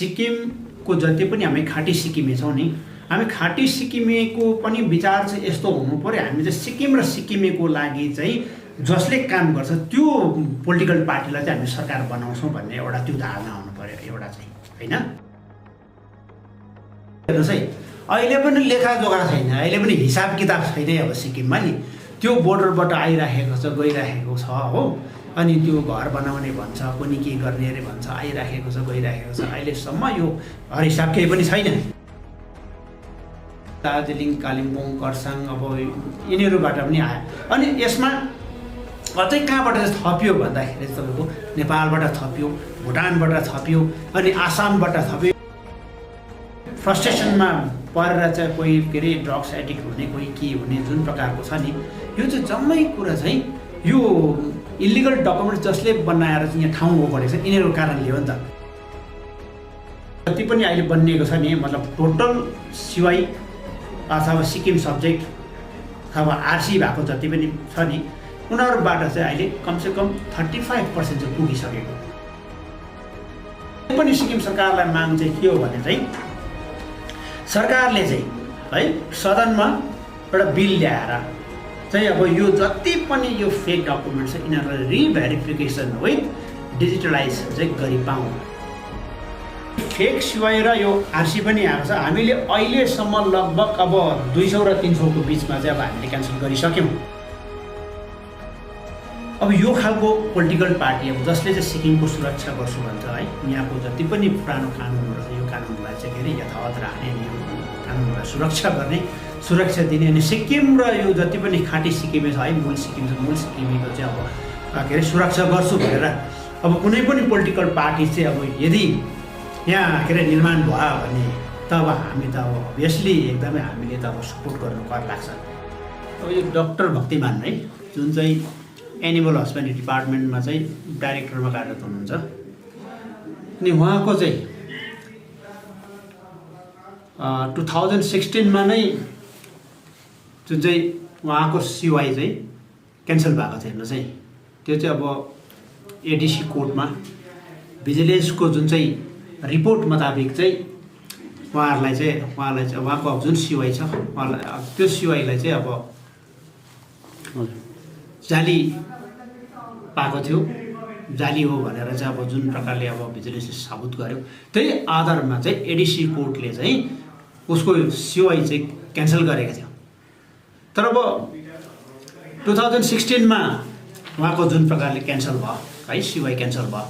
सिक्किमको जति पनि हामी खाँटी सिक्किमे छौँ नि, हामी खाँटी सिक्किमेको पनि विचार चाहिँ यस्तो हुनु पर्यो, हामी चाहिँ सिक्किम र सिक्किमेको लागि चाहिँ जसले काम गर्छ त्यो पोलिटिकल पार्टीलाई चाहिँ हामी सरकार बनाउँछौँ भन्ने एउटा त्यो धारणा हुनु पर्यो एउटा चाहिँ, होइन? हेर्नुहोस् है, अहिले पनि लेखाजोखा छैन, अहिले पनि हिसाब किताब छैन अब सिक्किममा नि। त्यो बोर्डरबाट आइराखेको छ, गइराखेको छ हो, अनि त्यो घर बनाउने भन्छ, कुनै के गर्ने अरे भन्छ, आइराखेको छ, गइराखेको छ। अहिलेसम्म यो हिसाब केही पनि छैन। दार्जिलिङ, कालिम्पोङ, खरसाङ अब यिनीहरूबाट पनि आयो। अनि यसमा अझै कहाँबाट चाहिँ थपियो भन्दाखेरि तपाईँको नेपालबाट थपियो, भुटानबाट थपियो, अनि आसामबाट थपियो। फ्रस्ट्रेसनमा परेर चाहिँ कोही के अरे ड्रग्स एडिक्ट हुने, कोही के हुने जुन प्रकारको छ नि, यो चाहिँ जम्मै कुरा चाहिँ यो इलिगल डकुमेन्ट जसले बनाएर चाहिँ यहाँ ठाउँ परेको छ यिनीहरूको कारणले हो नि त। जति पनि अहिले बनिएको छ नि, मतलब टोटल सिवाई अथवा सिक्किम सब्जेक्ट अथवा आरसी भएको जति पनि छ नि, उनीहरूबाट चाहिँ अहिले कमसेकम 35% चाहिँ पुगिसकेको। पनि सिक्किम सरकारलाई माग चाहिँ के हो भने चाहिँ सरकारले चाहिँ है सदनमा एउटा बिल ल्याएर चाहिँ अब यो जति पनि यो फेक डकुमेन्ट छ यिनीहरूलाई रिभेरिफिकेसन विथ डिजिटलाइज चाहिँ गरी पाउँ। फेक सिवाय र यो आरसी पनि आएको छ। हामीले अहिलेसम्म लगभग अब 200 र 300 को बिचमा चाहिँ अब हामीले क्यान्सल गरिसक्यौँ। अब यो खालको पोलिटिकल पार्टी अब जसले चाहिँ सिक्किमको सुरक्षा गर्छु भन्छ है, यहाँको जति पनि पुरानो कानुनहरू छ यो कानुनलाई चाहिँ के अरे यथावत राख्ने, कानुनलाई सुरक्षा गर्ने, सुरक्षा दिने, अनि सिक्किम र यो जति पनि खाँटी सिक्किमे छ है, मूल सिक्किम छ, मूल सिक्किमेको चाहिँ अब के अरे सुरक्षा गर्छु भनेर अब कुनै पनि पोलिटिकल पार्टी चाहिँ अब यदि यहाँ के अरे निर्माण भयो भने तब हामी त अब अभियसली एकदमै हामीले त अब सपोर्ट गर्नु कर लाग्छ। अब यो डाक्टर भक्तिमान है, जुन चाहिँ एनिमल हस्बेन्ड्री डिपार्टमेन्टमा चाहिँ डाइरेक्टरमा कार्यरत हुनुहुन्छ, अनि उहाँको चाहिँ 2016 नै जुन चाहिँ उहाँको सिवाई चाहिँ क्यान्सल भएको थियो। हेर्नुहोस् है, त्यो चाहिँ अब एडिसी कोर्टमा भिजिलेन्सको जुन चाहिँ रिपोर्ट मुताबिक चाहिँ उहाँलाई चाहिँ उहाँको जुन सिवाई छ उहाँलाई त्यो सिवाईलाई चाहिँ अब जाली पाएको थियो, जाली हो भनेर चाहिँ अब जुन प्रकारले अब भिजिलेन्सले साबुत गर्यो त्यही आधारमा चाहिँ एडिसी कोर्टले चाहिँ उसको सिवाई चाहिँ क्यान्सल गरेको थियो। तर अब 2016 मा उहाँको जुन प्रकारले क्यान्सल भयो है, सिवाई क्यान्सल भयो,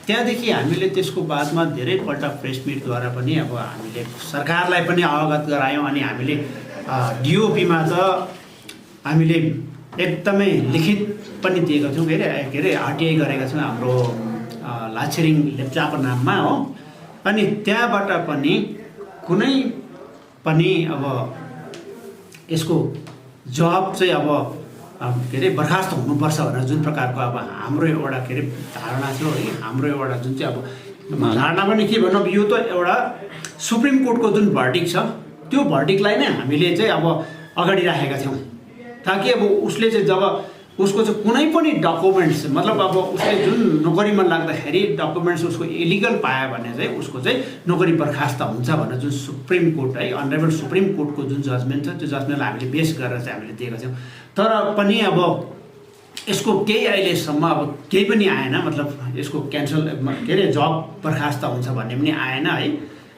त्यहाँदेखि हामीले त्यसको बादमा धेरैपल्ट प्रेस मिटद्वारा पनि अब हामीले सरकारलाई पनि अवगत गरायौँ। अनि हामीले डिओपीमा त हामीले एकदमै लिखित पनि दिएको थियौँ, के अरे आरटिआई गरेका छौँ हाम्रो लाछेरिङ लेप्चाको नाममा हो। अनि त्यहाँबाट पनि कुनै पनि अब यसको जवाब चाहिँ अब के अरे बर्खास्त हुनुपर्छ भनेर जुन प्रकारको अब हाम्रो एउटा के अरे धारणा थियो है, हाम्रो एउटा जुन चाहिँ अब धारणा पनि के भन्नु, यो त एउटा सुप्रिम कोर्टको जुन भर्डिक्ट छ त्यो भर्डिक्टलाई नै हामीले चाहिँ अब अगाडि राखेका थियौँ, ताकि अब उसले चाहिँ जब उसको चाहिँ कुनै पनि डकुमेन्ट्स मतलब अब उसले जुन नोकरीमा लाग्दाखेरि डकुमेन्ट्स उसको इलिगल पायो भने चाहिँ उसको चाहिँ नोकरी बर्खास्त हुन्छ भनेर जुन सुप्रिम कोर्ट है, अनरेबल सुप्रिम कोर्टको जुन जजमेन्ट छ त्यो जजमेन्टलाई हामीले बेस गरेर चाहिँ हामीले दिएका थियौँ। तर पनि अब यसको केही अहिलेसम्म अब केही पनि आएन, मतलब यसको क्यान्सल के अरे जब बर्खास्त हुन्छ भन्ने पनि आएन है,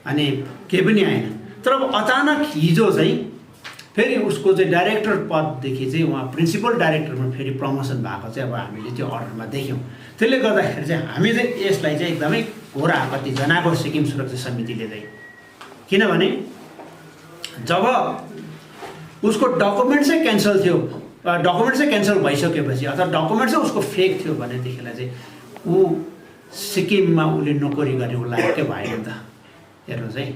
अनि केही पनि आएन। तर अब अचानक हिजो चाहिँ फेरि उसको चाहिँ डाइरेक्टर पददेखि चाहिँ उहाँ प्रिन्सिपल डाइरेक्टरमा फेरि प्रमोसन भएको चाहिँ अब हामीले त्यो अर्डरमा देख्यौँ। त्यसले गर्दाखेरि चाहिँ हामी चाहिँ यसलाई चाहिँ एकदमै घोर आपत्ति जनाएको सिक्किम सुरक्षा समितिले चाहिँ, किनभने जब उसको डकुमेन्ट चाहिँ क्यान्सल थियो, डकुमेन्ट चाहिँ क्यान्सल भइसकेपछि अथवा डकुमेन्ट चाहिँ उसको फेक थियो भनेदेखिलाई चाहिँ ऊ सिक्किममा उसले नोकरी गर्ने ऊ लायकै भएन नि त। हेर्नुहोस् है,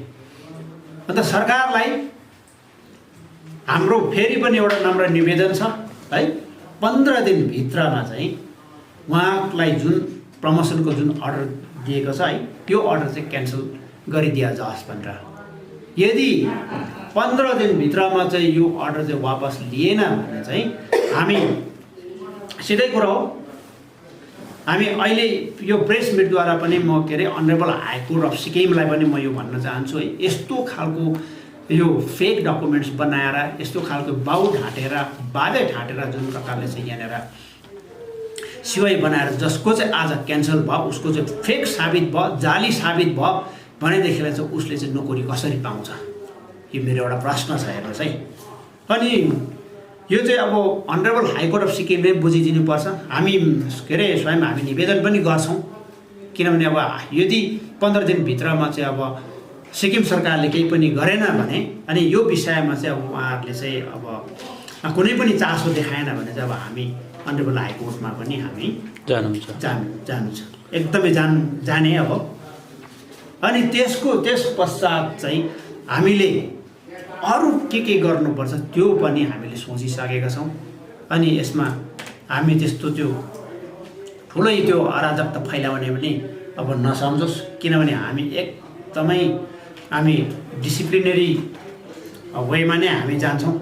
अन्त सरकारलाई हाम्रो फेरि पनि एउटा नम्र निवेदन छ है, 15 दिनभित्रमा चाहिँ उहाँलाई जुन प्रमोसनको जुन अर्डर दिएको छ है त्यो अर्डर चाहिँ क्यान्सल गरिदिया जाओस् भनेर। यदि 15 दिनभित्रमा चाहिँ यो अर्डर चाहिँ वापस लिएन भने चाहिँ हामी सिधै कुरा हो हामी अहिले यो प्रेस मिटद्वारा पनि म के अरे अनरेबल हाइकोर्ट अफ सिक्किमलाई पनि म यो भन्न चाहन्छु है, यस्तो खालको यो फेक डकुमेन्ट्स बनाएर यस्तो खालको बाबे ढाँटेर जुन प्रकारले चाहिँ यहाँनिर सिवाई बनाएर जसको चाहिँ आज क्यान्सल भयो उसको चाहिँ फेक साबित भयो, जाली साबित भयो भनेदेखिलाई चाहिँ उसले चाहिँ नोकरी कसरी पाउँछ, यो मेरो एउटा प्रश्न छ हेर्नुहोस् है। अनि यो चाहिँ अब अनरेबल हाइकोर्ट अफ सिक्किमले बुझिदिनुपर्छ। हामी के अरे स्वयं हामी निवेदन पनि गर्छौँ, किनभने अब यदि 15 दिनभित्रमा चाहिँ अब सिक्किम सरकारले केही पनि गरेन भने अनि यो विषयमा चाहिँ अब उहाँहरूले चाहिँ अब कुनै पनि चासो देखाएन भने चाहिँ अब हामी अनरेबल हाइकोर्टमा पनि हामी जानु छ एकदमै जाने अब। अनि त्यस पश्चात चाहिँ हामीले अरू के गर्नुपर्छ त्यो पनि हामीले सोचिसकेका छौँ। अनि यसमा हामी त्यस्तो त्यो ठुलै त्यो अराजकता फैलाउने पनि अब नसम्झोस्, किनभने हामी एकदमै हामी डिसिप्लिनरी वेमा नै हामी जान्छौँ।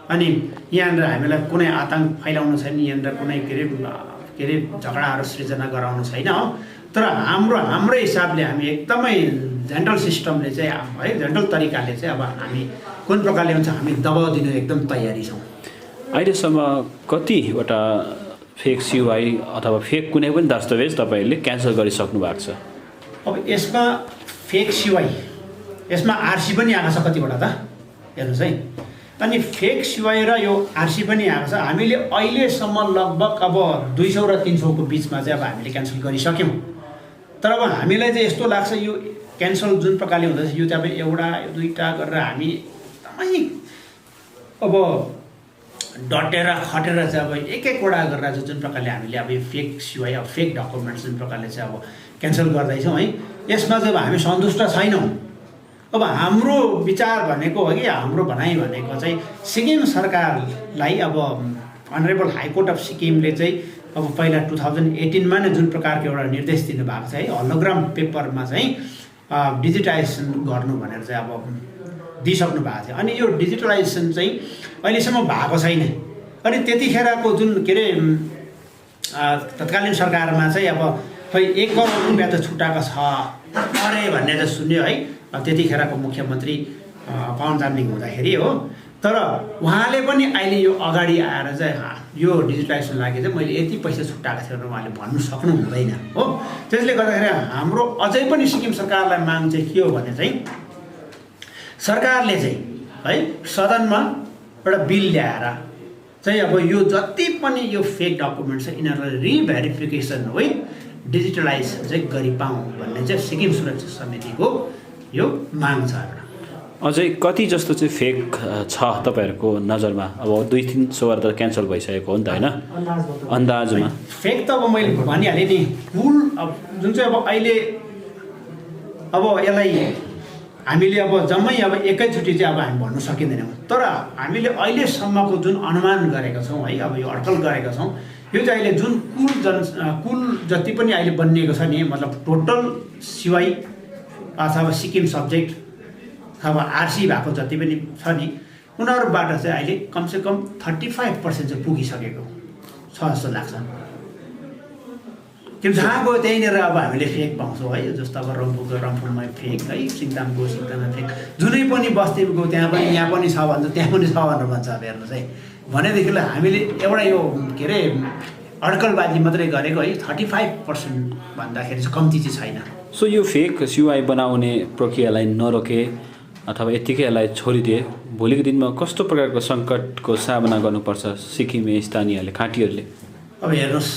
अनि यहाँनिर हामीलाई कुनै आतङ्क फैलाउनु छैन, यहाँनिर कुनै के अरे झगडाहरू सृजना गराउनु छैन हो। तर हाम्रो हिसाबले हामी एकदमै जेन्टल सिस्टमले चाहिँ है, जेन्टल तरिकाले चाहिँ अब हामी कुन प्रकारले हुन्छ हामी दबाउ दिनु एकदम तयारी छौँ। अहिलेसम्म कतिवटा फेक सिवाई अथवा फेक कुनै पनि दस्तावेज तपाईँहरूले क्यान्सल गरिसक्नु भएको छ? अब यसमा फेक सिवाई, यसमा आरसी पनि आएको छ कतिवटा त हेर्नुहोस् है। अनि फेक सिवाई र यो आरसी पनि आएको छ। हामीले अहिलेसम्म लगभग अब 200 र 300 को बिचमा चाहिँ अब हामीले क्यान्सल गरिसक्यौँ। तर अब हामीलाई चाहिँ यस्तो लाग्छ यो क्यान्सल जुन प्रकारले हुँदैछ यो चाहिँ अब एउटा दुईवटा गरेर हामी एकदमै अब डटेर खटेर चाहिँ अब एक-एकवटा गरेर जुन प्रकारले हामीले अब यो फेक सिवाई अब फेक डकुमेन्ट्स जुन प्रकारले चाहिँ अब क्यान्सल गर्दैछौँ है, यसमा चाहिँ अब हामी सन्तुष्ट छैनौँ। अब हाम्रो विचार भनेको हो कि हाम्रो भनाइ भनेको चाहिँ सिक्किम सरकारलाई अब अनरेबल हाइकोर्ट अफ सिक्किमले चाहिँ अब पहिला 2018मा नै जुन प्रकारको एउटा निर्देश दिनुभएको छ है, हलोग्राम पेपरमा चाहिँ डिजिटाइजेसन गर्नु भनेर चाहिँ अब दिइसक्नु भएको थियो। अनि यो डिजिटलाइजेसन चाहिँ अहिलेसम्म भएको छैन। अनि त्यतिखेरको जुन के अरे तत्कालीन सरकारमा चाहिँ अब खै 1 करोड रुपियाँ त छुट्याएको छ अरे भन्ने चाहिँ सुन्यो है, त्यतिखेरको मुख्यमन्त्री पवन चामलिङ हुँदाखेरि हो। तर उहाँले पनि अहिले यो अगाडि आएर चाहिँ यो डिजिटाइजेसन लागि चाहिँ मैले यति पैसा छुट्याएको थिएँ भनेर उहाँले भन्नु सक्नु हुँदैन हो। त्यसले गर्दाखेरि हाम्रो अझै पनि सिक्किम सरकारलाई माग चाहिँ के हो भने चाहिँ सरकारले चाहिँ है सदनमा एउटा बिल ल्याएर चाहिँ अब यो जति पनि यो फेक डकुमेन्ट छ यिनीहरूलाई रिभेरिफिकेसन विथ डिजिटलाइजेसन चाहिँ गरिपाउँ भन्ने चाहिँ सिक्किम सुरक्षा समितिको यो माग छ। अझै कति जस्तो चाहिँ फेक छ तपाईँहरूको नजरमा? अब 200-300 त क्यान्सल भइसकेको हो नि त होइन, अन्दाजमा? फेक त अब मैले भनिहालेँ नि, कुल अब जुन चाहिँ अब अहिले अब यसलाई हामीले अब जम्मै अब एकैचोटि चाहिँ अब हामी भन्नु सकिँदैनौँ। तर हामीले अहिलेसम्मको जुन अनुमान गरेका छौँ है, अब यो अड्कल गरेका छौँ, यो चाहिँ अहिले जुन कुल जति पनि अहिले बनिएको छ नि, मतलब टोटल सिवाई अथवा सिक्किम सब्जेक्ट अथवा आरसी भएको जति पनि छ नि उनीहरूबाट चाहिँ अहिले कमसेकम 35% चाहिँ पुगिसकेको छ जस्तो लाग्छ। किन जहाँ गयो त्यहीँनिर अब हामीले फेक पाउँछौँ है, जस्तो अब रम्फूमा फेक है, सिङताममा फेक, जुनै पनि बस्तीमा गयो त्यहाँ पनि यहाँ पनि छ भन्छ त्यहाँ पनि छ भनेर भन्छ। अब हेर्नुहोस् है, भनेदेखिलाई हामीले एउटा यो के अरे अड्कलबाजी मात्रै गरेको है, 35% भन्दाखेरि चाहिँ कम्ती चाहिँ छैन। सो यो फेक सिवाई बनाउने प्रक्रियालाई नरोके अथवा यत्तिकै यसलाई छोडिदिए भोलिको दिनमा कस्तो प्रकारको सङ्कटको सामना गर्नुपर्छ सिक्किमे स्थानीयहरूले, खाँटीहरूले? अब हेर्नुहोस्,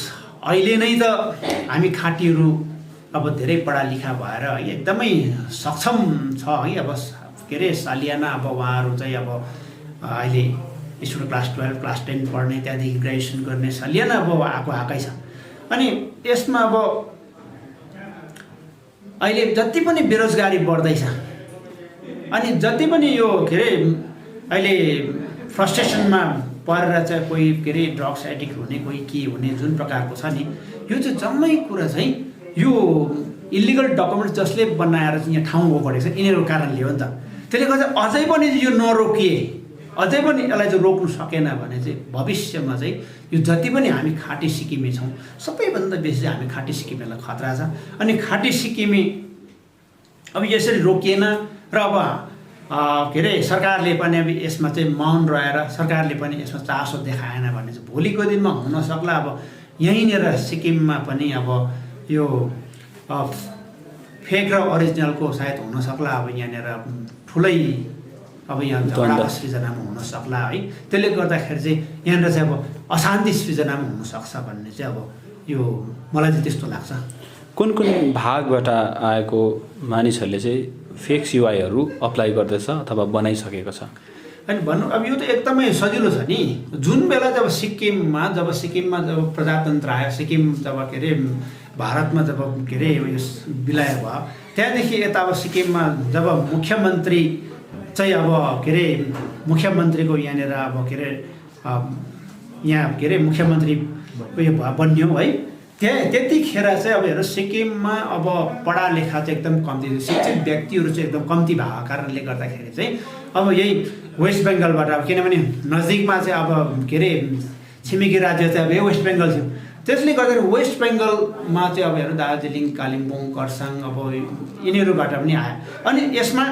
अहिले नै त हामी खाँटीहरू अब धेरै पढालिखा भएर है एकदमै सक्षम छ है। अब के अरे सालियाना अब उहाँहरू चाहिँ अब अहिले स्कुल क्लास 12 क्लास 10 पढ्ने, त्यहाँदेखि ग्रेजुएसन गर्ने सालियाना अब आएकै छ। अनि यसमा अब अहिले जति पनि बेरोजगारी बढ्दैछ अनि जति पनि यो के अरे अहिले फ्रस्ट्रेसनमा परेर चाहिँ कोही के अरे ड्रग्स एडिक्ट हुने, कोही के हुने जुन प्रकारको छ नि, यो चाहिँ जम्मै कुरा चाहिँ यो इलिगल डकुमेन्ट्स जसले बनाएर चाहिँ यहाँ ठाउँ ओगटेको छ यिनीहरूको कारणले हो नि त। त्यसले गर्दा अझै पनि यो नरोकिए अझै पनि यसलाई चाहिँ रोक्नु सकेन भने चाहिँ भविष्यमा चाहिँ यो जति पनि हामी खाँटी सिक्किमे छौँ सबैभन्दा बेसी चाहिँ हामी खाँटी सिक्किमेलाई खतरा छ। अनि खाँटी सिक्किमे अब यसरी रोकिएन र अब के अरे सरकारले पनि अब यसमा चाहिँ मौन रहेर सरकारले पनि यसमा चासो देखाएन भने चाहिँ भोलिको दिनमा हुनसक्ला अब यहीँनिर सिक्किममा पनि अब यो फेक र ओरिजिनलको सायद हुनसक्ला। अब यहाँनिर ठुलै अब यहाँ झगडा सृजनामा हुनसक्ला है। त्यसले गर्दाखेरि चाहिँ यहाँनिर चाहिँ अब अशान्ति सृजनामा हुनसक्छ भन्ने चाहिँ अब यो मलाई चाहिँ त्यस्तो लाग्छ। कुन कुन भागबाट आएको मानिसहरूले चाहिँ फेक सिवाईहरू अप्लाई गर्दैछ अथवा बनाइसकेको छ? अनि भन्नु अब यो त एकदमै सजिलो छ नि। जुन बेला जब सिक्किममा जब प्रजातन्त्र आयो, सिक्किम जब के अरे भारतमा जब के अरे विलय भयो त्यहाँदेखि यता अब सिक्किममा जब मुख्यमन्त्री चाहिँ अब के अरे मुख्यमन्त्रीको यहाँनिर अब के अरे यहाँ के अरे मुख्यमन्त्री उयो बन्यो है। त्यतिखेर चाहिँ अब हेर्नु सिक्किममा अब पढा लेखा चाहिँ एकदम कम्ती, शिक्षित व्यक्तिहरू चाहिँ एकदम कम्ती भएको कारणले गर्दाखेरि चाहिँ अब यही वेस्ट बेङ्गलबाट अब किनभने नजिकमा चाहिँ अब के अरे छिमेकी राज्य चाहिँ अब यही वेस्ट बेङ्गल थियो। त्यसले गर्दाखेरि वेस्ट बेङ्गलमा चाहिँ अब हेर्नु दार्जिलिङ, कालिम्पोङ, खरसाङ अब यिनीहरूबाट पनि आयो। अनि यसमा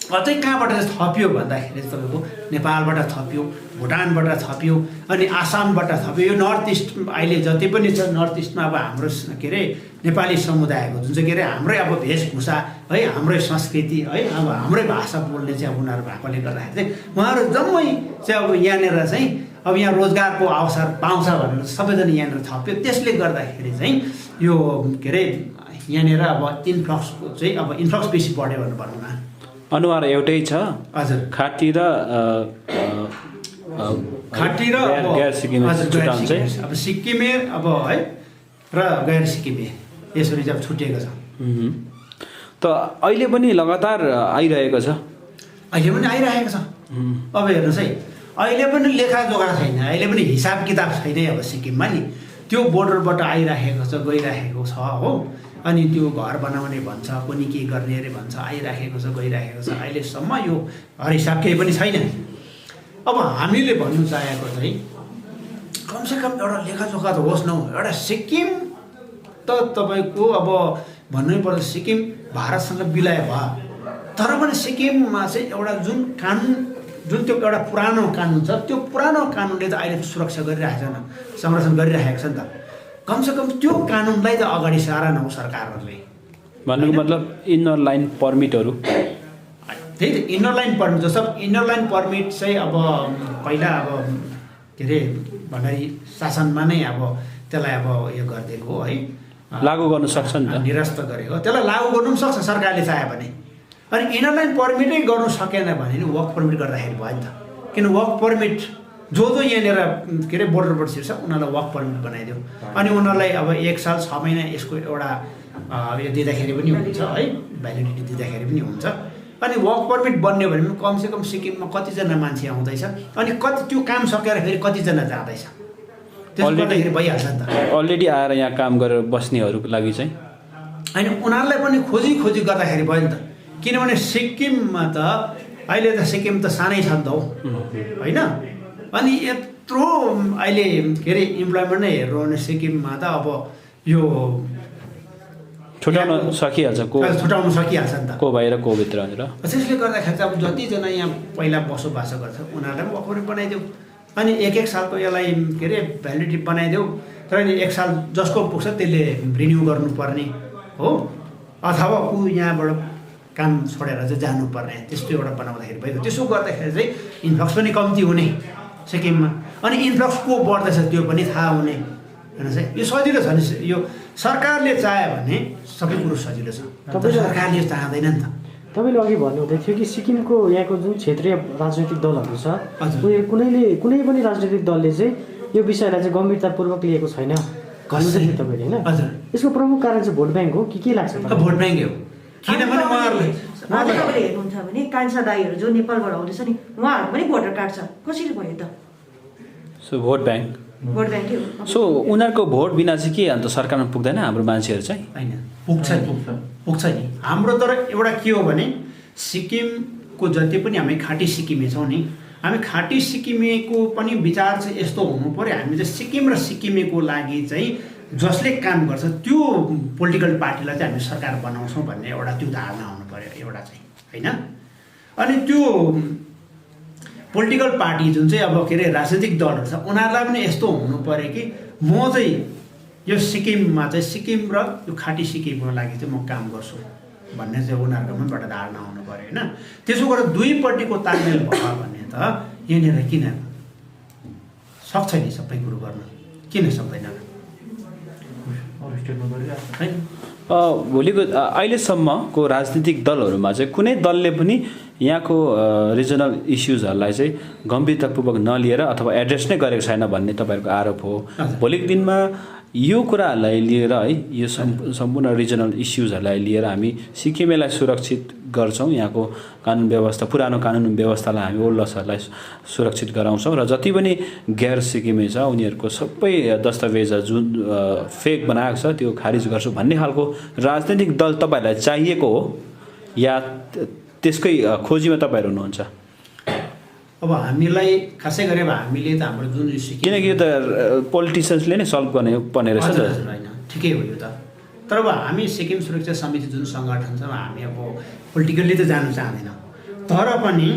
अझै कहाँबाट चाहिँ थपियो भन्दाखेरि तपाईँको नेपालबाट थपियो, भुटानबाट थपियो, अनि आसामबाट थपियो। यो नर्थ इस्ट अहिले जति पनि छ नर्थ इस्टमा अब हाम्रो के अरे नेपाली समुदायको जुन चाहिँ के अरे हाम्रै अब वेशभूषा है, हाम्रै संस्कृति है, अब हाम्रै भाषा बोल्ने चाहिँ अब उनीहरू भएकोले गर्दाखेरि चाहिँ उहाँहरू जम्मै चाहिँ अब यहाँनिर चाहिँ अब यहाँ रोजगारको अवसर पाउँछ भनेर सबैजना यहाँनिर थप्यो। त्यसले गर्दाखेरि चाहिँ यो के अरे यहाँनिर अब इन्फ्लक्सको चाहिँ अब इन्फ्लक्स बेसी बढ्यो भनेर भनौँ न। अनुहार एउटै छ हजुर, खाटी र गैर सिक्किमे छुट्याउनु चाहिँ अब सिक्किमे अब है र गैर सिक्किमे यसरी चाहिँ छुटिएको छ। त अहिले पनि लगातार आइरहेको छ, अहिले पनि आइरहेको छ। अब हेर्नुहोस् है, अहिले पनि लेखाजोखा छैन, अहिले पनि हिसाब किताब छैन। अब सिक्किममा नि त्यो बोर्डरबाट आइराखेको छ, गइराखेको छ हो। अनि त्यो घर बनाउने भन्छ, कुनै के गर्ने अरे भन्छ, आइराखेको छ, गइराखेको छ। अहिलेसम्म यो हिसाब केही पनि छैन। अब हामीले भन्नु चाहेको चाहिँ कमसेकम एउटा लेखाजोखा त होस् न। एउटा सिक्किम त तपाईँको अब भन्नुपर्दा सिक्किम भारतसँग विलय भयो, तर पनि सिक्किममा चाहिँ एउटा जुन कानुन, जुन त्यो एउटा पुरानो कानुन छ, त्यो पुरानो कानुनले त अहिले सुरक्षा गरिरहेको छैन, संरक्षण गरिरहेको छ नि त। कमसेकम त्यो कानुनलाई त अगाडि सारा नौ सरकारहरूले। भन्नुको मतलब इनर लाइन पर्मिटहरू, त्यही त इनर लाइन पर्मिट जस्तो इनर लाइन पर्मिट चाहिँ अब पहिला अब के अरे भण्डारी शासनमा नै अब त्यसलाई अब यो गरिदिएको है, लागू गर्नु सक्छ नि त, निरस्त गरेको। त्यसलाई लागू गर्नु पनि सक्छ सरकारले चाह्यो भने। अनि इनर लाइन पर्मिटै गर्नु सकेन भने नि वर्क पर्मिट गर्दाखेरि भयो नि त। किन वर्क पर्मिट जो यहाँनिर के अरे बोर्डरबाट छिर्छ उनीहरूलाई वर्क पर्मिट बनाइदियो। अनि उनीहरूलाई अब 1 साल 6 महिना यसको एउटा यो दिँदाखेरि पनि हुन्छ है, भ्यालिडिटी दिँदाखेरि पनि हुन्छ। अनि वर्क पर्मिट बन्यो भने पनि कमसेकम सिक्किममा कतिजना मान्छे आउँदैछ, अनि कति त्यो काम सकेर फेरि कतिजना जाँदैछ, त्यसले गर्दाखेरि भइहाल्छ नि त। अलरेडी आएर यहाँ काम गरेर बस्नेहरूको लागि चाहिँ होइन, उनीहरूलाई पनि खोजी गर्दाखेरि भयो नि त। किनभने सिक्किममा त अहिले त सिक्किम त सानै छ नि त हो होइन। अनि यत्रो अहिले के अरे इम्प्लोइमेन्ट नै हेर्नु भने सिक्किममा त अब यो छुट्याउन सकिहाल्छ, छुट्याउनु सकिहाल्छ नि त, को बाहिर को भित्र भनेर। त्यसले गर्दाखेरि चाहिँ अब जतिजना यहाँ पहिला बसोबास गर्छ उनीहरूलाई पनि वर्क पर्मिट बनाइदेऊ। अनि 1-1 सालको यसलाई के अरे भ्यालिडिटी बनाइदेऊ। तर अनि 1 साल जसको पुग्छ त्यसले रिन्यू गर्नुपर्ने हो, अथवा ऊ यहाँबाट काम छोडेर चाहिँ जानुपर्ने, त्यस्तो एउटा बनाउँदाखेरि भयो। त्यसो गर्दाखेरि चाहिँ इन्फ्लक्स पनि कम्ती हुने सिक्किममा। अनि इन्फ्लक्स को बढ्दैछ त्यो पनि थाहा हुने। हेर्नुहोस् है, यो सजिलो छ नि। यो सरकारले चाह्यो भने सबै कुरो सजिलो छ, सरकारले चाहँदैन नि त। तपाईँले अघि भन्नुहुँदै थियो कि सिक्किमको यहाँको जुन क्षेत्रीय राजनैतिक दलहरू छ, कुनै पनि राजनैतिक दलले चाहिँ यो विषयलाई चाहिँ गम्भीरतापूर्वक लिएको छैन भन्नुहुन्छ तपाईँले होइन। हजुर, यसको प्रमुख कारण चाहिँ भोट ब्याङ्क हो कि के लाग्छ? भोट ब्याङ्क हो। किनभने उहाँहरूले तपाईँले हेर्नुहुन्छ भने कान्छा दाईहरू जो नेपालबाट आउँदैछ नि, उहाँहरू पनि भोटर कार्ड छ, कसरी भयो त? सो भोट ब्याङ्क हो। सो उनीहरूको भोट बिना चाहिँ के अन्त सरकारमा पुग्दैन हाम्रो मान्छेहरू चाहिँ? होइन, पुग्छ नि हाम्रो। तर एउटा के हो भने सिक्किमको जति पनि हामी खाँटी सिक्किमे छौँ नि, हामी खाँटी सिक्किमेको पनि विचार चाहिँ यस्तो हुनु पऱ्यो, हामी चाहिँ सिक्किम र सिक्किमेको लागि चाहिँ जसले काम गर्छ त्यो पोलिटिकल पार्टीलाई चाहिँ हामी सरकार बनाउँछौँ भन्ने एउटा त्यो धारणा हुनु पऱ्यो एउटा चाहिँ, होइन? अनि त्यो पोलिटिकल पार्टी जुन चाहिँ अब के अरे राजनीतिक दलहरू छ उनीहरूलाई पनि यस्तो हुनु पऱ्यो कि म चाहिँ यो सिक्किममा चाहिँ सिक्किम र यो खाँटी सिक्किमको लागि चाहिँ म काम गर्छु भन्ने चाहिँ उनीहरूकोमा एउटा धारणा हुनु पऱ्यो, होइन? त्यसो गरेर दुईपट्टिको तालमेल भयो भने त यहाँनिर किन सक्छ नि सबै कुरो गर्न, किन सक्दैन? भोलिको अहिलेसम्मको राजनीतिक दलहरूमा चाहिँ कुनै दलले पनि यहाँको रिजनल इस्युजहरूलाई चाहिँ गम्भीरतापूर्वक नलिएर अथवा एड्रेस नै गरेको छैन भन्ने तपाईँहरूको आरोप हो। भोलिको दिनमा यो कुराहरूलाई लिएर है, यो सम्पूर्ण रिजनल इस्युजहरूलाई लिएर हामी सिक्किमेलाई सुरक्षित गर्छौँ, यहाँको कानुन व्यवस्था पुरानो कानुन व्यवस्थालाई हामी ओल्ड लसहरूलाई सुरक्षित गराउँछौँ र जति पनि गैर सिक्किमे छ उनीहरूको सबै दस्तावेज जुन फेक बनाएको छ त्यो खारिज गर्छु भन्ने खालको राजनैतिक दल तपाईँहरूलाई चाहिएको हो या त्यसकै खोजीमा तपाईँहरू हुनुहुन्छ? अब हामीलाई खासै गरे अब हामीले त हाम्रो जुन सिक्किम, किनकि यो त पोलिटिसियन्सले नै सल्भ गर्ने पर्ने रहेछ नि त। होइन, ठिकै हो यो त। तर अब हामी सिक्किम सुरक्षा समिति जुन सङ्गठन छ हामी अब पोलिटिकल्ली त जानु चाहँदैन, तर पनि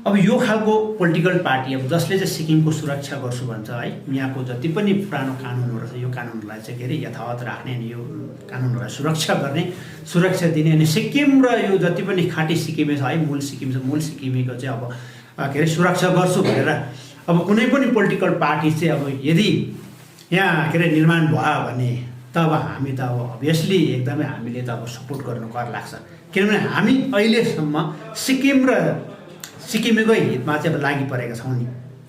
अब यो खालको पोलिटिकल पार्टी अब जसले चाहिँ सिक्किमको सुरक्षा गर्छु भन्छ है, यहाँको जति पनि पुरानो कानुनहरू छ यो कानुनहरूलाई चाहिँ के अरे यथावत राख्ने अनि यो कानुनहरूलाई सुरक्षा गर्ने, सुरक्षा दिने, अनि सिक्किम र यो जति पनि खाँटी सिक्किमे छ है, मूल सिक्किम छ, मूल सिक्किमेको चाहिँ अब के अरे सुरक्षा गर्छु भनेर अब कुनै पनि पोलिटिकल पार्टी चाहिँ अब यदि यहाँ के अरे निर्माण भयो भने त अब हामी त अब अभियसली एकदमै हामीले त अब सपोर्ट गर्नु कर लाग्छ, किनभने हामी अहिलेसम्म सिक्किम र सिक्किमेकै हितमा चाहिँ अब लागि परेका छौँ नि।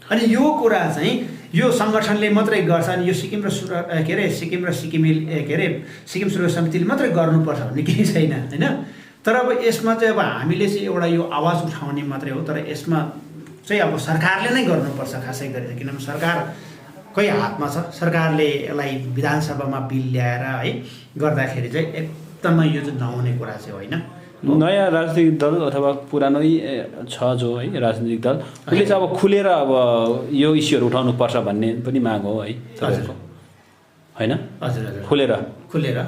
अनि यो कुरा चाहिँ यो सङ्गठनले मात्रै गर्छ अनि यो सिक्किम र के अरे सिक्किम र सिक्किमे के अरे सिक्किम सुरक्षा समितिले मात्रै गर्नुपर्छ भन्ने केही छैन, होइन? तर अब यसमा चाहिँ अब हामीले चाहिँ एउटा यो आवाज उठाउने मात्रै हो, तर यसमा चाहिँ अब सरकारले नै गर्नुपर्छ खासै गरी, किनभने सरकारकै हातमा छ, सरकारले यसलाई विधानसभामा बिल ल्याएर है गर्दाखेरि चाहिँ एकदमै यो चाहिँ नहुने कुरा चाहिँ होइन। नयाँ राजनीतिक दल अथवा पुरानै छ जो है राजनीतिक दल उसले चाहिँ अब खुलेर अब यो इस्युहरू उठाउनु पर्छ भन्ने पनि माग हो है तपाईँको, होइन? हजुर हजुर, खुलेर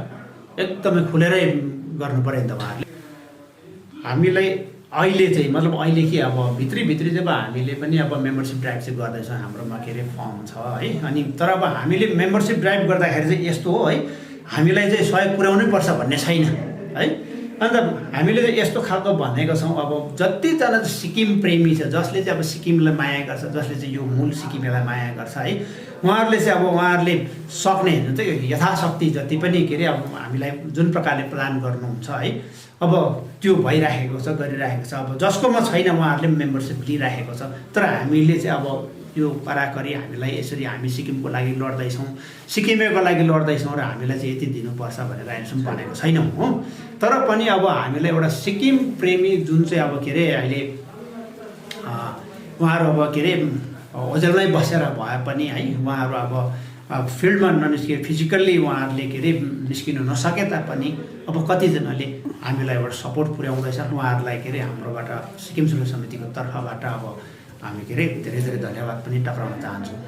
एकदमै खुलेरै गर्नु पऱ्यो नि त उहाँहरूले। हामीलाई अहिले चाहिँ मतलब अहिले के अब भित्री चाहिँ अब हामीले पनि अब मेम्बरसिप ड्राइभ चाहिँ गर्दैछौँ, हाम्रोमा के अरे फर्म छ है। अनि तर अब हामीले मेम्बरसिप ड्राइभ गर्दाखेरि चाहिँ यस्तो हो है, हामीलाई चाहिँ सहयोग पुर्याउनै पर्छ भन्ने छैन है। अन्त हामीले चाहिँ यस्तो खालको भनेको छौँ, अब जतिजना सिक्किम प्रेमी छ जसले चाहिँ अब सिक्किमलाई माया गर्छ, जसले चाहिँ यो मूल सिक्किमेलाई माया गर्छ है, उहाँहरूले चाहिँ अब उहाँहरूले सक्ने जुन चाहिँ यथाशक्ति जति पनि के अरे अब हामीलाई जुन प्रकारले प्रदान गर्नुहुन्छ है, अब त्यो भइराखेको छ, गरिराखेको छ। अब जसकोमा छैन उहाँहरूले मेम्बरसिप लिइराखेको छ, तर हामीले चाहिँ अब यो कराकरी हामीलाई यसरी हामी सिक्किमको लागि लड्दैछौँ, सिक्किमेको लागि लड्दैछौँ र हामीलाई चाहिँ यति दिनुपर्छ भनेर अहिलेसम्म भनेको छैनौँ हो। तर पनि अब हामीलाई एउटा सिक्किम प्रेमी जुन चाहिँ अब के अरे अहिले उहाँहरू अब के अरे होटलमै बसेर भए पनि है उहाँहरू अब फिल्डमा ननिस्के फिजिकल्ली उहाँहरूले के अरे निस्किनु नसके तापनि अब कतिजनाले हामीलाई एउटा सपोर्ट पुर्याउँदैछ, उहाँहरूलाई के अरे हाम्रोबाट सिक्किम सुरक्षा समितिको तर्फबाट अब हामी के अरे धेरै धेरै धन्यवाद पनि टक्राउन चाहन्छौँ।